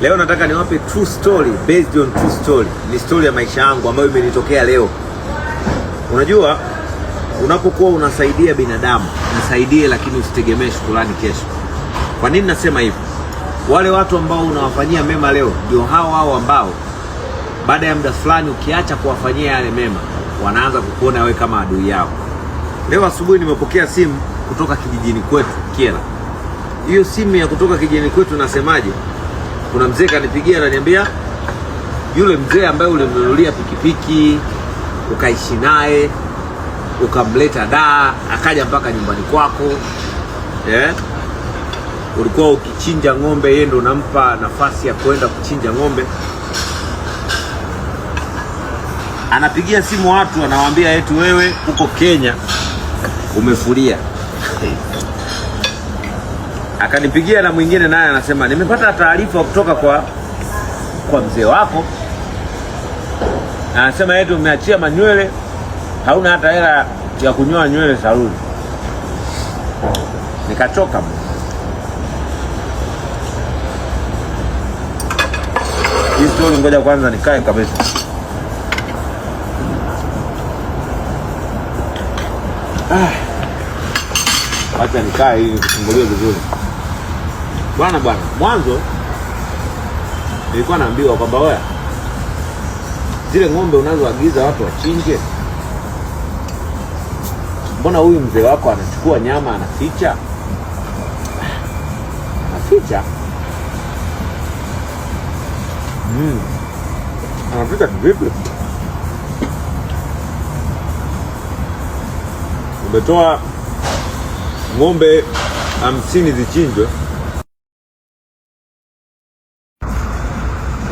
Leo nataka niwape true story based on true story. Ni story ya maisha yangu ambayo imenitokea leo. Unajua, unapokuwa unasaidia binadamu, msaidie lakini usitegemee shukrani kesho. Kwa nini nasema hivyo? Wale watu ambao unawafanyia mema leo ndio hao ambao baada ya muda fulani ukiacha kuwafanyia yale mema, wanaanza kukuona wewe kama adui yao. Leo asubuhi nimepokea simu kutoka kijijini kwetu, Kyela. Hiyo simu ya kutoka kijijini kwetu nasemaje? Kuna mzee kanipigia ananiambia, yule mzee ambaye ulimnunulia pikipiki, ukaishi naye, ukamleta Dar, akaja mpaka nyumbani kwako. Ulikuwa ukichinja ng'ombe, yeye ndo unampa nafasi ya kwenda kuchinja ng'ombe. Anapigia simu watu anawaambia eti wewe uko Kenya umefuria. Akanipigia na mwingine naye anasema, nimepata taarifa kutoka kwa mzee wako. Anasema eti umeachia manywele, hauna hata hela ya kunyoa nywele saluni. Nikachoka. Hii story ngoja kwanza nikae kabisa. Acha nikae ili kufungulia vizuri. Bwana, mwanzo nilikuwa naambiwa kwamba wewe zile ng'ombe unazoagiza watu wachinje, mbona huyu mzee wako anachukua nyama anaficha? Anaficha vipi? Umetoa ng'ombe 50 zichinjwe.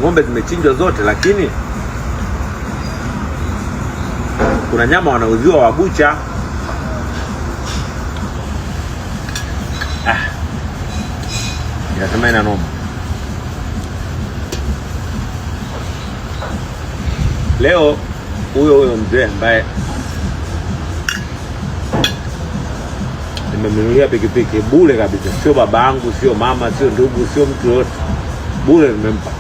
Ng'ombe zimechinjwa zote, lakini kuna nyama wanauziwa wabucha. Nikasema ina noma. Leo huyo mzee ambaye nimemnunulia pikipiki bure kabisa, sio babangu, sio mama, sio ndugu, sio mtu yote, bure nimempa.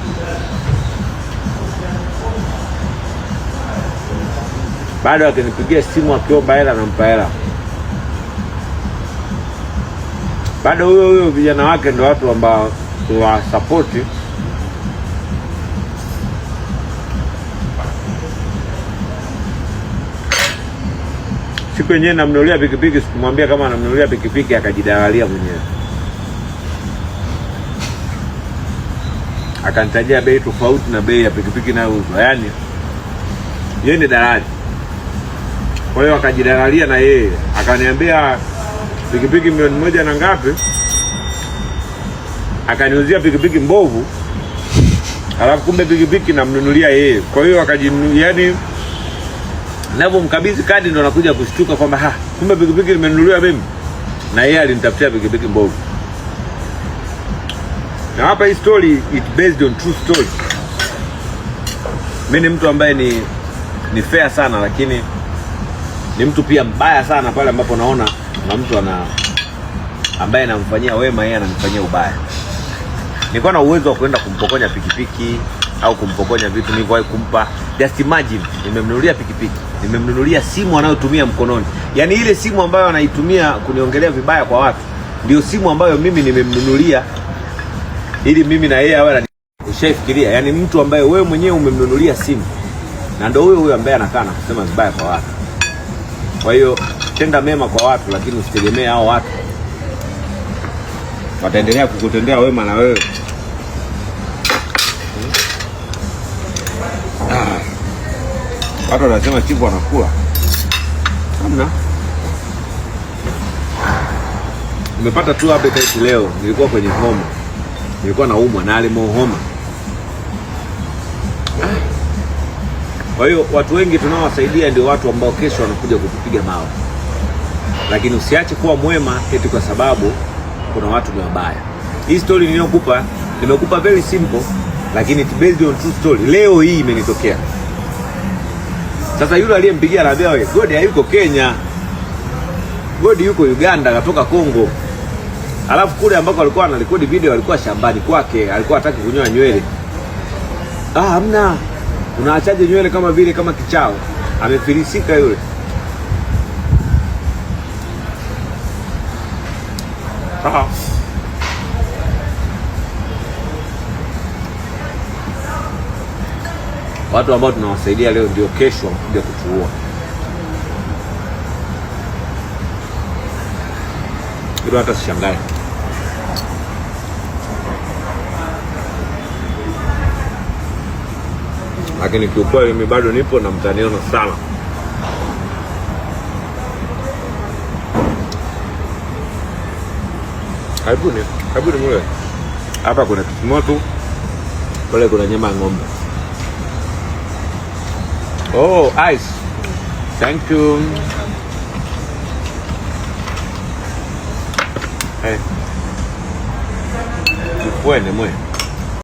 Bado akinipigia simu akiomba hela, nampa hela. Bado huyo vijana wake ndio watu ambao wa support. Siku yenyewe namnunulia pikipiki, sikumwambia kama namnunulia pikipiki, akajidalalia mwenyewe. Akanitajia bei tofauti na bei ya pikipiki inayouzwa. Yaani yeye ni dalali. Kwa hiyo akajidalalia na yeye. Akaniambia pikipiki 1,000,000 na ngapi? Akaniuzia pikipiki mbovu. Alafu kumbe pikipiki namnunulia yeye. Kwa hiyo akajinunulia, yani navyo mkabidhi kadi ndo nakuja kushtuka kwamba kumbe pikipiki nimenunuliwa mimi na yeye alinitafutia pikipiki mbovu. Na hapa hii story it based on true story. Mimi ni mtu ambaye ni fair sana, lakini ni mtu pia mbaya sana pale ambapo naona na mtu ambaye anamfanyia wema, yeye anamfanyia ubaya. Nilikuwa na uwezo wa kwenda kumpokonya pikipiki au kumpokonya vitu, nilikuwa kumpa. Just imagine, nimemnunulia pikipiki, nimemnunulia simu anayotumia mkononi. Yaani ile simu ambayo anaitumia kuniongelea vibaya kwa watu ndio simu ambayo mimi nimemnunulia ili mimi na yeye awe. Ushafikiria? Yaani mtu ambaye wewe mwenyewe umemnunulia simu na ndio huyo ambaye anakaa na kusema vibaya kwa watu. Kwa hiyo tenda mema kwa watu, lakini usitegemee hao watu wataendelea kukutendea wema na wewe. Watu wanasema chifu anakula. Hamna. Nimepata tu appetite leo. Nilikuwa kwenye homa. Nilikuwa naumwa na homa. Kwa hiyo watu wengi tunaowasaidia ndio watu ambao kesho wanakuja kukupiga mawe. Lakini usiache kuwa mwema eti kwa sababu kuna watu ni wabaya. Hii story niliyokupa, nimekupa very simple, lakini it's based on true story. Leo hii imenitokea. Sasa yule aliyempigia anambia, wewe God hayuko Kenya, God yuko Uganda, katoka Kongo. Alafu kule ambako alikuwa anarekodi video alikuwa shambani kwake, alikuwa hataki kunyoa nywele. Hamna. Unaachaje nywele kama vile kama kichao? Amefilisika yule. Watu ambao tunawasaidia leo ndio kesho wanakuja kutuua. Hilo hata sishangae. Lakini kiukweli mimi bado nipo na mtaniona sana. Karibuni mule. Hapa kuna kitimoto. Pale kuna nyama ya ng'ombe. Oh, ice. Thank you. Hey. Kifueni mwe.